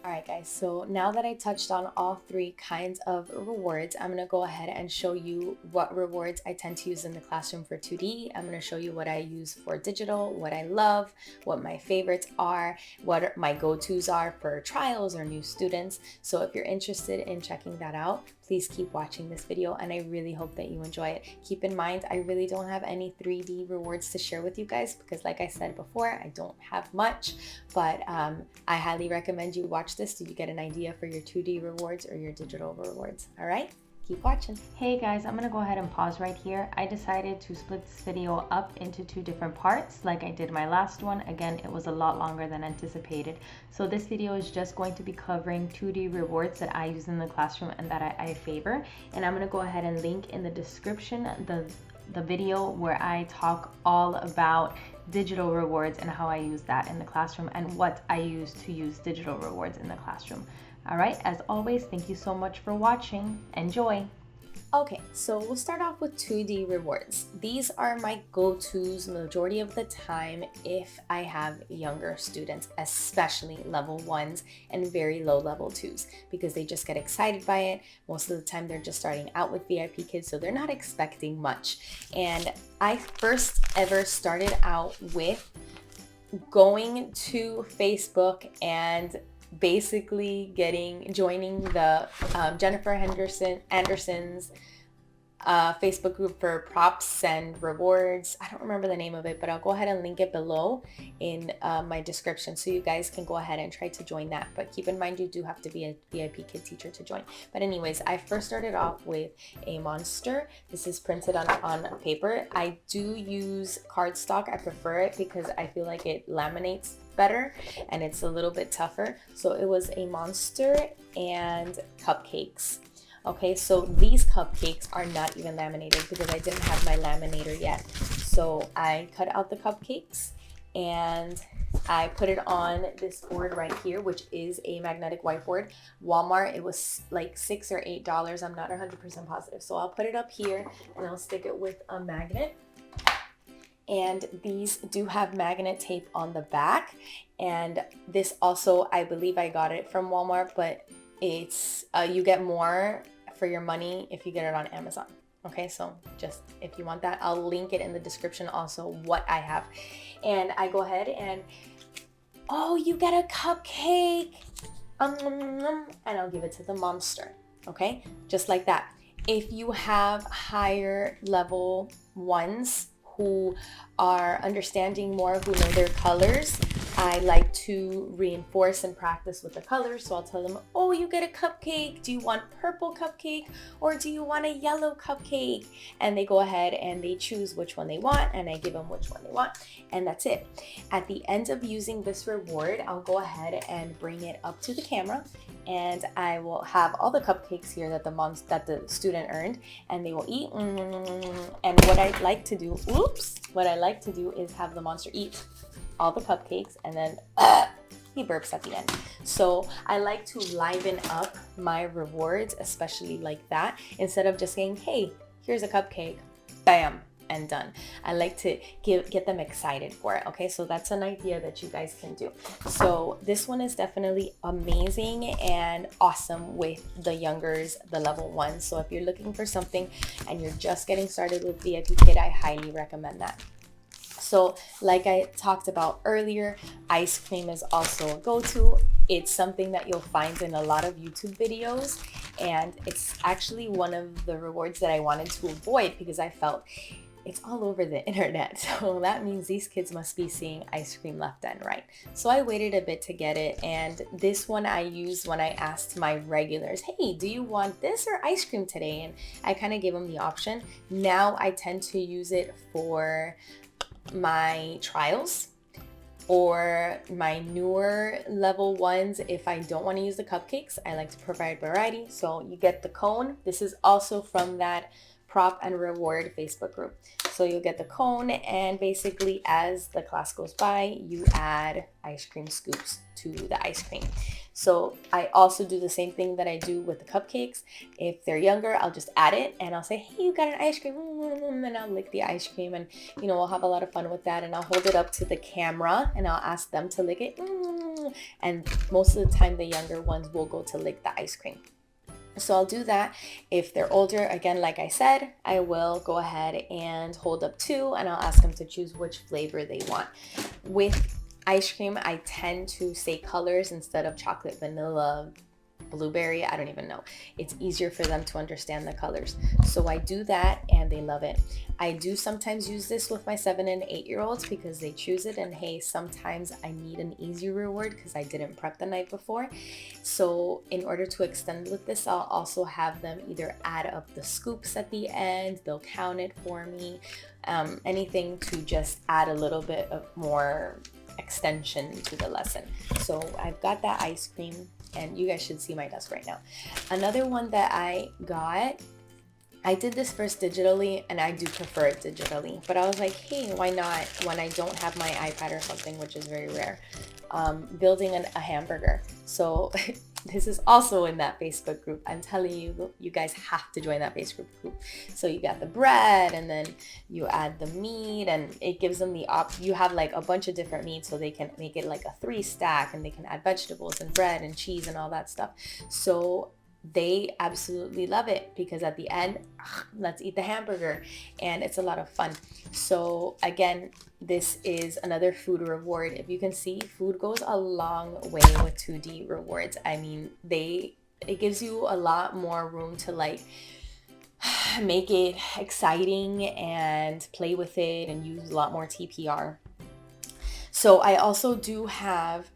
Alright guys, so now that I touched on all three kinds of rewards, I'm going to go ahead and show you what rewards I tend to use in the classroom for 2D. I'm going to show you what I use for digital, what I love, what my favorites are, what my go-tos are for trials or new students. So if you're interested in checking that out, please keep watching this video and I really hope that you enjoy it. Keep in mind, I really don't have any 3D rewards to share with you guys because like I said before, I don't have much, but I highly recommend you watch this so you get an idea for your 2D rewards or your digital rewards. All right, keep watching. Hey guys, I'm gonna go ahead and pause right here. I decided to split this video up into two different parts like I did my last one. Again, it was a lot longer than anticipated. So this video is just going to be covering 2D rewards that I use in the classroom and that I favor. And I'm gonna go ahead and link in the description the video where I talk all about digital rewards and how I use that in the classroom and what I use to use digital rewards in the classroom. All right, as always, thank you so much for watching. Enjoy. Okay, so we'll start off with 2D rewards. These are my go-tos majority of the time if I have younger students, especially level 1s and very low level 2s, because they just get excited by it. Most of the time they're just starting out with VIPKID, so they're not expecting much. And I first ever started out with going to Facebook and basically joining the Jennifer Anderson's Facebook group for props and rewards. I don't remember the name of it, but I'll go ahead and link it below in my description so you guys can go ahead and try to join that. But keep in mind, you do have to be a VIPKID teacher to join. But anyways, I first started off with a monster. This is printed on paper. I do use cardstock. I prefer it because I feel like it laminates better and it's a little bit tougher. So it was a monster and cupcakes. Okay, so these cupcakes are not even laminated because I didn't have my laminator yet. So I cut out the cupcakes and I put it on this board right here, which is a magnetic whiteboard. Walmart, it was like $6 or $8. I'm not 100% positive. So I'll put it up here and I'll stick it with a magnet. And these do have magnet tape on the back. And this also, I believe I got it from Walmart, but it's you get more for your money if you get it on Amazon. Okay, so just if you want that, I'll link it in the description also what I have. And I go ahead and, oh, you get a cupcake. And I'll give it to the monster. Okay, just like that. If you have higher level 1s who are understanding more, who know their colors, I like to reinforce and practice with the colors. So I'll tell them, oh, you get a cupcake. Do you want purple cupcake or do you want a yellow cupcake? And they go ahead and they choose which one they want and I give them which one they want. And that's it. At the end of using this reward, I'll go ahead and bring it up to the camera and I will have all the cupcakes here that the student earned and they will eat. And what I like to do, is have the monster eat all the cupcakes and then he burps at the end. So I like to liven up my rewards, especially like that, instead of just saying, hey, here's a cupcake, bam, and done. I like to get them excited for it. Okay, so that's an idea that you guys can do. So this one is definitely amazing and awesome with the youngers, the level 1. So if you're looking for something and you're just getting started with VIPKID, I highly recommend that. So like I talked about earlier, ice cream is also a go-to. It's something that you'll find in a lot of YouTube videos, and it's actually one of the rewards that I wanted to avoid because I felt it's all over the internet. So that means these kids must be seeing ice cream left and right. So I waited a bit to get it, and this one I used when I asked my regulars, hey, do you want this or ice cream today? And I kind of gave them the option. Now I tend to use it for my trials or my newer level 1s. If I don't want to use the cupcakes, I like to provide variety. So you get the cone. This is also from that prop and reward Facebook group. So you'll get the cone, and basically as the class goes by, you add ice cream scoops to the ice cream. So I also do the same thing that I do with the cupcakes. If they're younger, I'll just add it and I'll say, hey, you got an ice cream, and I'll lick the ice cream, and we'll have a lot of fun with that. And I'll hold it up to the camera and I'll ask them to lick it, and most of the time the younger ones will go to lick the ice cream. So I'll do that. If they're older, again, like I said, I will go ahead and hold up 2 and I'll ask them to choose which flavor they want. With ice cream, I tend to say colors instead of chocolate, vanilla, blueberry. I don't even know. It's easier for them to understand the colors. So I do that and they love it. I do sometimes use this with my 7 and 8-year-olds because they choose it, and hey, sometimes I need an easy reward because I didn't prep the night before. So in order to extend with this, I'll also have them either add up the scoops at the end, they'll count it for me, anything to just add a little bit of more extension to the lesson. So I've got that ice cream, and you guys should see my desk right now. Another one that I got, I did this first digitally, and I do prefer it digitally, but I was like, hey, why not when I don't have my iPad or something, which is very rare, building a hamburger. So this is also in that Facebook group. I'm telling you, you guys have to join that Facebook group. So you got the bread, and then you add the meat, and it gives them the you have like a bunch of different meats, so they can make it like a 3 stack, and they can add vegetables and bread and cheese and all that stuff. So they absolutely love it because at the end, let's eat the hamburger, and it's a lot of fun. So again, this is another food reward. If you can see, food goes a long way with 2D rewards. I mean, it gives you a lot more room to like make it exciting and play with it and use a lot more TPR. So I also do have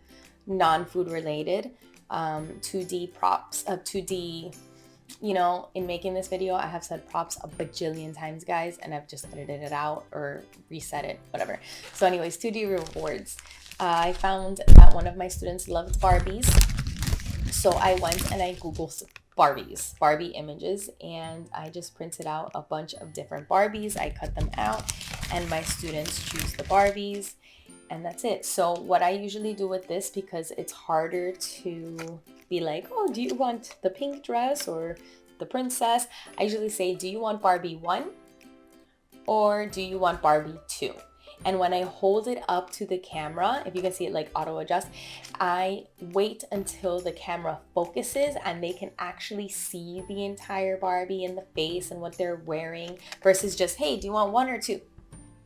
non-food related 2D props, 2D, you know, in making this video, I have said props a bajillion times, guys, and I've just edited it out or reset it, whatever. So anyways, 2D rewards. I found that one of my students loved Barbies. So I went and I Googled Barbie images, and I just printed out a bunch of different Barbies. I cut them out, and my students choose the Barbies. And that's it. So what I usually do with this, because it's harder to be like, oh, do you want the pink dress or the princess? I usually say, do you want Barbie 1 or do you want Barbie 2? And when I hold it up to the camera, if you can see it like auto adjust, I wait until the camera focuses and they can actually see the entire Barbie in the face and what they're wearing, versus just, hey, do you want 1 or 2?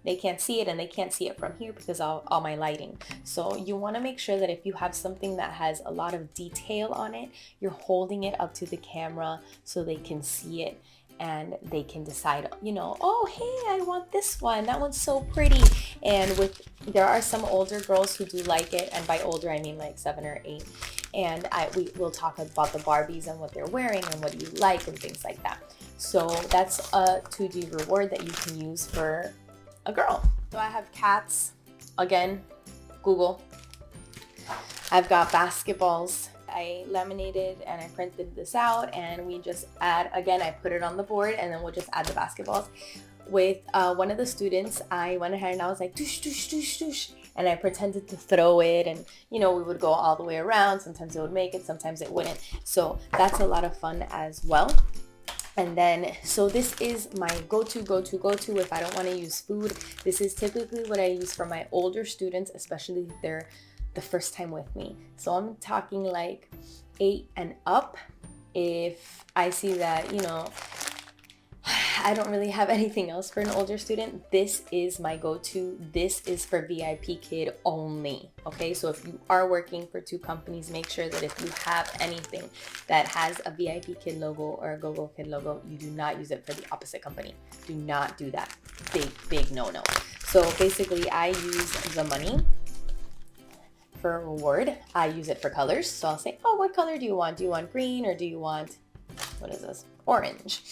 They can't see it, and they can't see it from here because of all my lighting. So you want to make sure that if you have something that has a lot of detail on it, you're holding it up to the camera so they can see it and they can decide, you know, oh, hey, I want this one. That one's so pretty. And there are some older girls who do like it, and by older I mean like 7 or 8. And we will talk about the Barbies and what they're wearing and what do you like and things like that. So that's a 2D reward that you can use for a girl. So I have cats, again, Google. I've got basketballs. I laminated and I printed this out, and we just add, again, I put it on the board, and then we'll just add the basketballs. With one of the students, I went ahead and I was like, doosh, doosh, doosh, doosh, and I pretended to throw it, and you know, we would go all the way around. Sometimes it would make it, sometimes it wouldn't. So that's a lot of fun as well. And then, so this is my go-to if I don't want to use food. This is typically what I use for my older students, especially if they're the first time with me. So I'm talking like 8 and up. If I see that, you know, I don't really have anything else for an older student, this is my go-to. This is for VIPKID only. Okay, so if you are working for 2 companies, make sure that if you have anything that has a VIPKID logo or a GoGo Kid logo, you do not use it for the opposite company. Do not do that. Big no. So basically, I use the money for a reward. I use it for colors. So I'll say, oh, what color do you want? Do you want green, or do you want, what is this? Orange.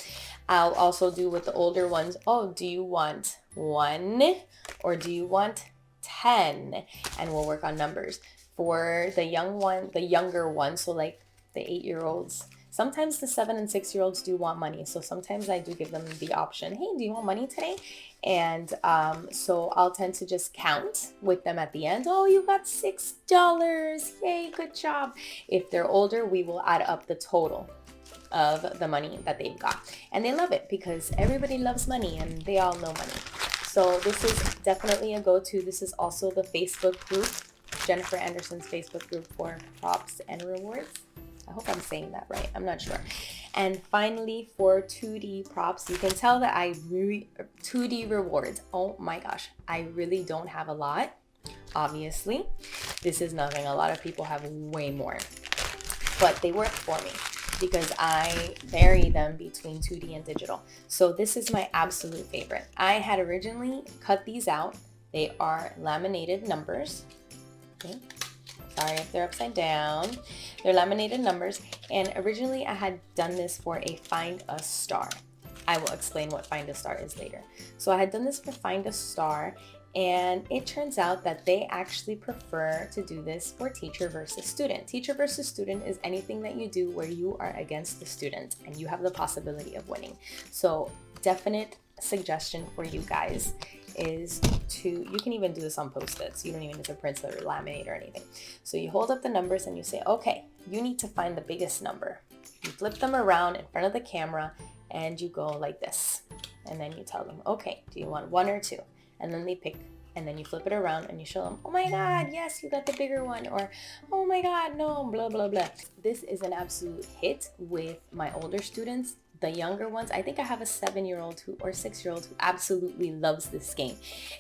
I'll also do with the older ones, oh, do you want 1 or do you want 10? And we'll work on numbers. For the younger ones, so like the 8-year-olds, sometimes the 7 and 6-year-olds do want money. So sometimes I do give them the option, hey, do you want money today? And so I'll tend to just count with them at the end. Oh, you got $6. Yay, good job. If they're older, we will add up the total of the money that they've got, and they love it because everybody loves money and they all know money. So this is definitely a go-to. This is also the Facebook group Jennifer Anderson's Facebook group for props and rewards. I hope I'm saying that right. I'm not sure. And finally, for 2D props, you can tell that 2D rewards. Oh my gosh, I really don't have a lot. Obviously, this is nothing. A lot of people have way more, but they work for me because I vary them between 2D and digital. So this is my absolute favorite. I had originally cut these out. They are laminated numbers. Okay. Sorry if they're upside down. They're laminated numbers. And originally I had done this for a Find a Star. I will explain what Find a Star is later. So I had done this for Find a Star, and it turns out that they actually prefer to do this for teacher versus student. Teacher versus student is anything that you do where you are against the student and you have the possibility of winning. So definite suggestion for you guys is you can even do this on Post-its. You don't even need to print or laminate or anything. So you hold up the numbers and you say, okay, you need to find the biggest number. You flip them around in front of the camera and you go like this. And then you tell them, okay, do you want 1 or 2? And then they pick, and then you flip it around and you show them, oh my God, yes, you got the bigger one, or oh my God, no, blah, blah, blah. This is an absolute hit with my older students. The younger ones, I think I have a 7-year-old or 6-year-old who absolutely loves this game,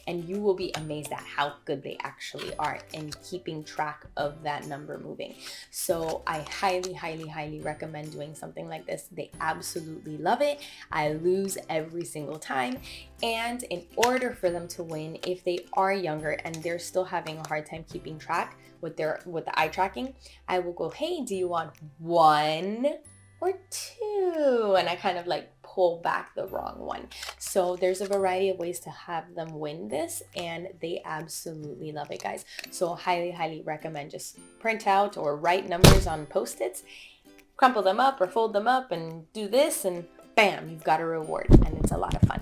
and you will be amazed at how good they actually are in keeping track of that number moving. So I highly, highly, highly recommend doing something like this. They absolutely love it. I lose every single time, and in order for them to win, if they are younger and they're still having a hard time keeping track with the eye tracking, I will go, hey, do you want 1 or 2? And I kind of like pull back the wrong one. So there's a variety of ways to have them win this, and they absolutely love it, guys. So highly, highly recommend. Just print out or write numbers on Post-its, crumple them up or fold them up and do this, and bam, you've got a reward, and it's a lot of fun.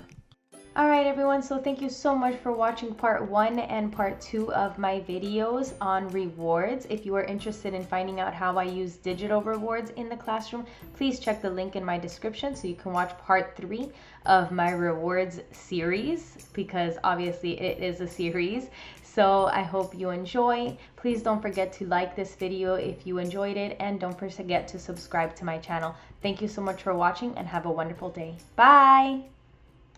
Alright everyone, so thank you so much for watching part 1 and part 2 of my videos on rewards. If you are interested in finding out how I use digital rewards in the classroom, please check the link in my description so you can watch part 3 of my rewards series, because obviously it is a series. So I hope you enjoy. Please don't forget to like this video if you enjoyed it, and don't forget to subscribe to my channel. Thank you so much for watching and have a wonderful day. Bye!